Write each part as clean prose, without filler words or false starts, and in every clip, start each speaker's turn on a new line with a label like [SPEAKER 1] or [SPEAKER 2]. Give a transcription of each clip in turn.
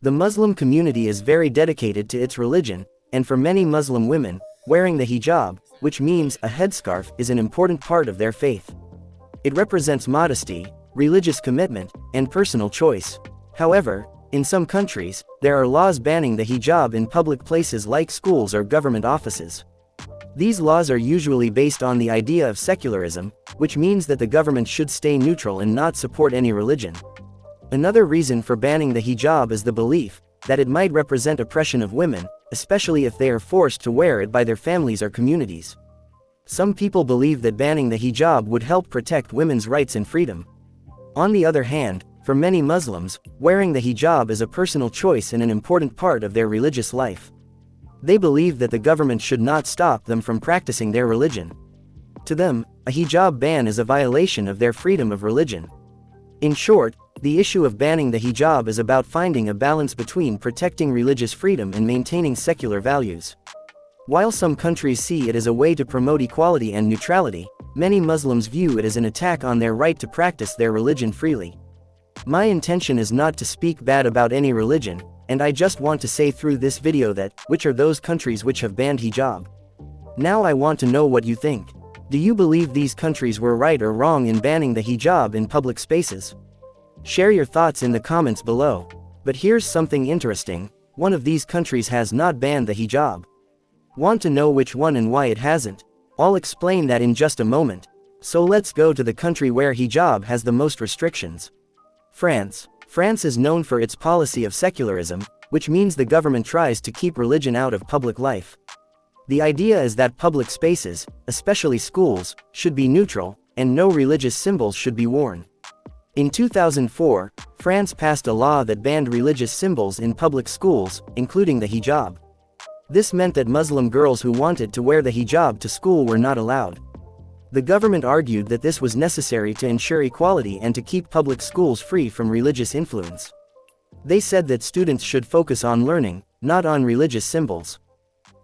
[SPEAKER 1] The Muslim community is very dedicated to its religion, and for many Muslim women, wearing the hijab, which means a headscarf, is an important part of their faith. It represents modesty, religious commitment, and personal choice. However, in some countries, there are laws banning the hijab in public places like schools or government offices. These laws are usually based on the idea of secularism, which means that the government should stay neutral and not support any religion. Another reason for banning the hijab is the belief that it might represent oppression of women, especially if they are forced to wear it by their families or communities. Some people believe that banning the hijab would help protect women's rights and freedom. On the other hand, for many Muslims, wearing the hijab is a personal choice and an important part of their religious life. They believe that the government should not stop them from practicing their religion. To them, a hijab ban is a violation of their freedom of religion. In short, the issue of banning the hijab is about finding a balance between protecting religious freedom and maintaining secular values. While some countries see it as a way to promote equality and neutrality, many Muslims view it as an attack on their right to practice their religion freely. My intention is not to speak bad about any religion, and I just want to say through this video that, which are those countries which have banned hijab? Now I want to know what you think. Do you believe these countries were right or wrong in banning the hijab in public spaces? Share your thoughts in the comments below. But here's something interesting, one of these countries has not banned the hijab. Want to know which one and why it hasn't? I'll explain that in just a moment. So let's go to the country where hijab has the most restrictions. France. France is known for its policy of secularism, which means the government tries to keep religion out of public life. The idea is that public spaces, especially schools, should be neutral, and no religious symbols should be worn. In 2004, France passed a law that banned religious symbols in public schools, including the hijab. This meant that Muslim girls who wanted to wear the hijab to school were not allowed. The government argued that this was necessary to ensure equality and to keep public schools free from religious influence. They said that students should focus on learning, not on religious symbols.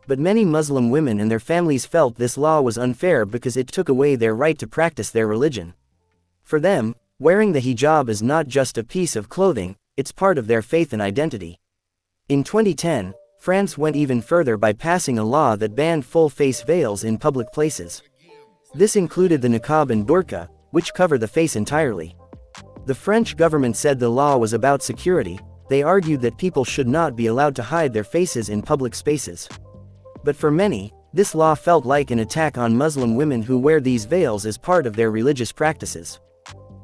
[SPEAKER 1] But many Muslim women and their families felt this law was unfair because it took away their right to practice their religion. For them, wearing the hijab is not just a piece of clothing, it's part of their faith and identity. In 2010, France went even further by passing a law that banned full-face veils in public places. This included the niqab and burqa, which cover the face entirely. The French government said the law was about security. They argued that people should not be allowed to hide their faces in public spaces. But for many, this law felt like an attack on Muslim women who wear these veils as part of their religious practices.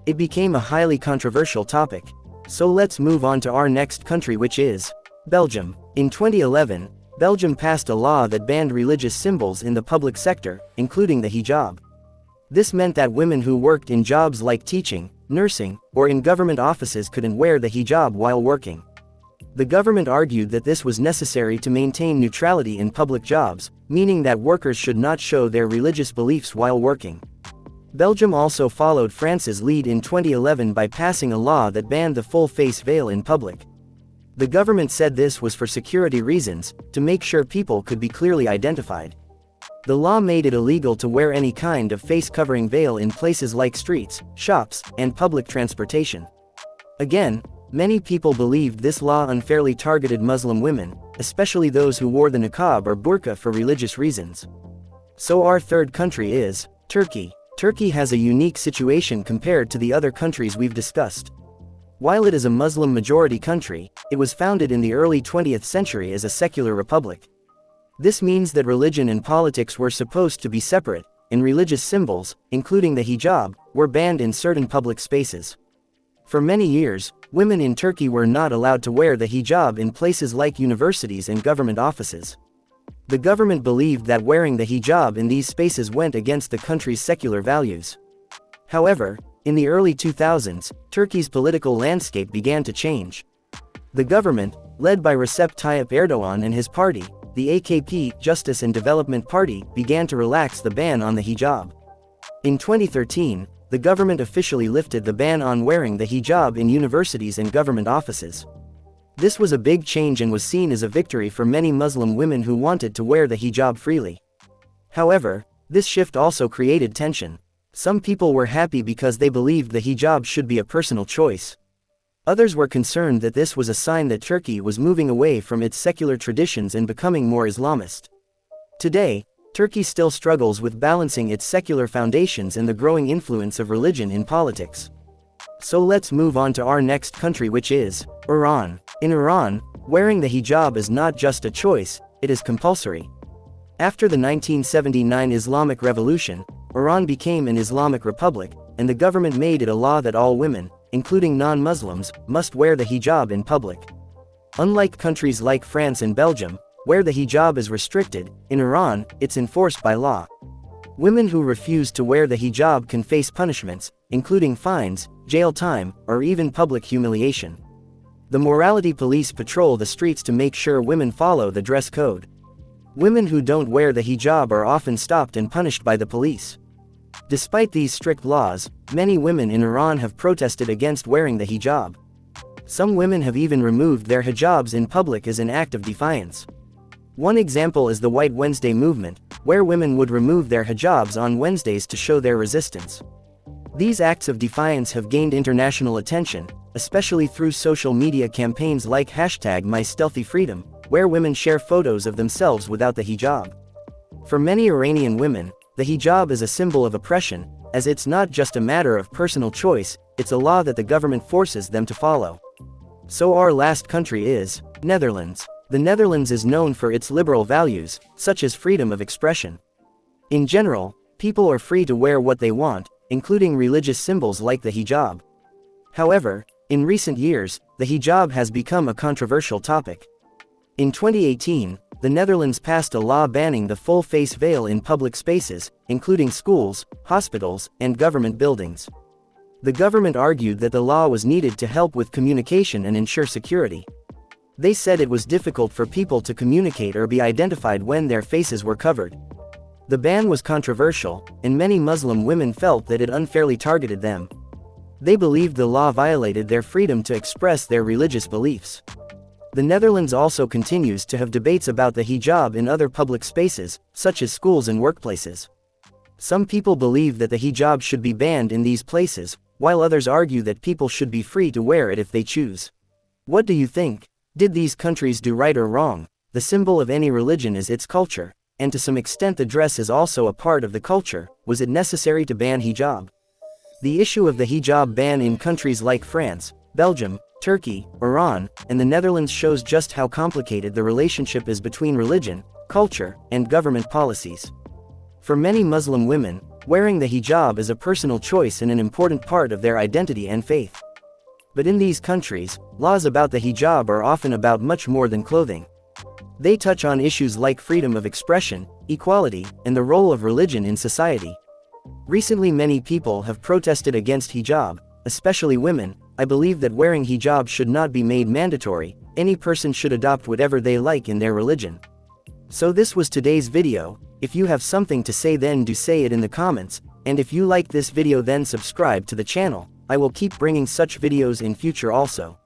[SPEAKER 1] It became a highly controversial topic. So let's move on to our next country, which is Belgium. In 2011, Belgium passed a law that banned religious symbols in the public sector, including the hijab. This meant that women who worked in jobs like teaching, nursing, or in government offices couldn't wear the hijab while working. The government argued that this was necessary to maintain neutrality in public jobs, meaning that workers should not show their religious beliefs while working. Belgium also followed France's lead in 2011 by passing a law that banned the full-face veil in public. The government said this was for security reasons, to make sure people could be clearly identified. The law made it illegal to wear any kind of face-covering veil in places like streets, shops, and public transportation. Again, many people believed this law unfairly targeted Muslim women, especially those who wore the niqab or burqa for religious reasons. So our third country is Turkey. Turkey has a unique situation compared to the other countries we've discussed. While it is a Muslim-majority country, it was founded in the early 20th century as a secular republic. This means that religion and politics were supposed to be separate, and religious symbols, including the hijab, were banned in certain public spaces. For many years, women in Turkey were not allowed to wear the hijab in places like universities and government offices. The government believed that wearing the hijab in these spaces went against the country's secular values. However, in the early 2000s, Turkey's political landscape began to change. The government, led by Recep Tayyip Erdogan and his party, the AKP, Justice and Development Party, began to relax the ban on the hijab. In 2013, the government officially lifted the ban on wearing the hijab in universities and government offices. This was a big change and was seen as a victory for many Muslim women who wanted to wear the hijab freely. However, this shift also created tension. Some people were happy because they believed the hijab should be a personal choice. Others were concerned that this was a sign that Turkey was moving away from its secular traditions and becoming more Islamist. Today, Turkey still struggles with balancing its secular foundations and the growing influence of religion in politics. So let's move on to our next country, which is Iran. In Iran, wearing the hijab is not just a choice, it is compulsory. After the 1979 Islamic Revolution, Iran became an Islamic republic, and the government made it a law that all women, including non-Muslims, must wear the hijab in public. Unlike countries like France and Belgium, where the hijab is restricted, in Iran, it's enforced by law. Women who refuse to wear the hijab can face punishments, including fines, jail time, or even public humiliation. The morality police patrol the streets to make sure women follow the dress code. Women who don't wear the hijab are often stopped and punished by the police. Despite these strict laws, many women in Iran have protested against wearing the hijab. Some women have even removed their hijabs in public as an act of defiance. One example is the White Wednesday movement, where women would remove their hijabs on Wednesdays to show their resistance. These acts of defiance have gained international attention, especially through social media campaigns like #MyStealthyFreedom, where women share photos of themselves without the hijab. For many Iranian women, the hijab is a symbol of oppression, as it's not just a matter of personal choice, it's a law that the government forces them to follow. So our last country is Netherlands. The Netherlands is known for its liberal values, such as freedom of expression. In general, people are free to wear what they want, including religious symbols like the hijab. However, in recent years, the hijab has become a controversial topic. In 2018, the Netherlands passed a law banning the full-face veil in public spaces, including schools, hospitals, and government buildings. The government argued that the law was needed to help with communication and ensure security. They said it was difficult for people to communicate or be identified when their faces were covered. The ban was controversial, and many Muslim women felt that it unfairly targeted them. They believed the law violated their freedom to express their religious beliefs. The Netherlands also continues to have debates about the hijab in other public spaces, such as schools and workplaces. Some people believe that the hijab should be banned in these places, while others argue that people should be free to wear it if they choose. What do you think? Did these countries do right or wrong? The symbol of any religion is its culture, and to some extent the dress is also a part of the culture. Was it necessary to ban hijab? The issue of the hijab ban in countries like France, Belgium, Turkey, Iran, and the Netherlands shows just how complicated the relationship is between religion, culture, and government policies. For many Muslim women, wearing the hijab is a personal choice and an important part of their identity and faith. But in these countries, laws about the hijab are often about much more than clothing. They touch on issues like freedom of expression, equality, and the role of religion in society. Recently, many people have protested against hijab, especially women. I believe that wearing hijab should not be made mandatory. Any person should adopt whatever they like in their religion. So this was today's video. If you have something to say, then do say it in the comments, and if you like this video, then subscribe to the channel. I will keep bringing such videos in future also.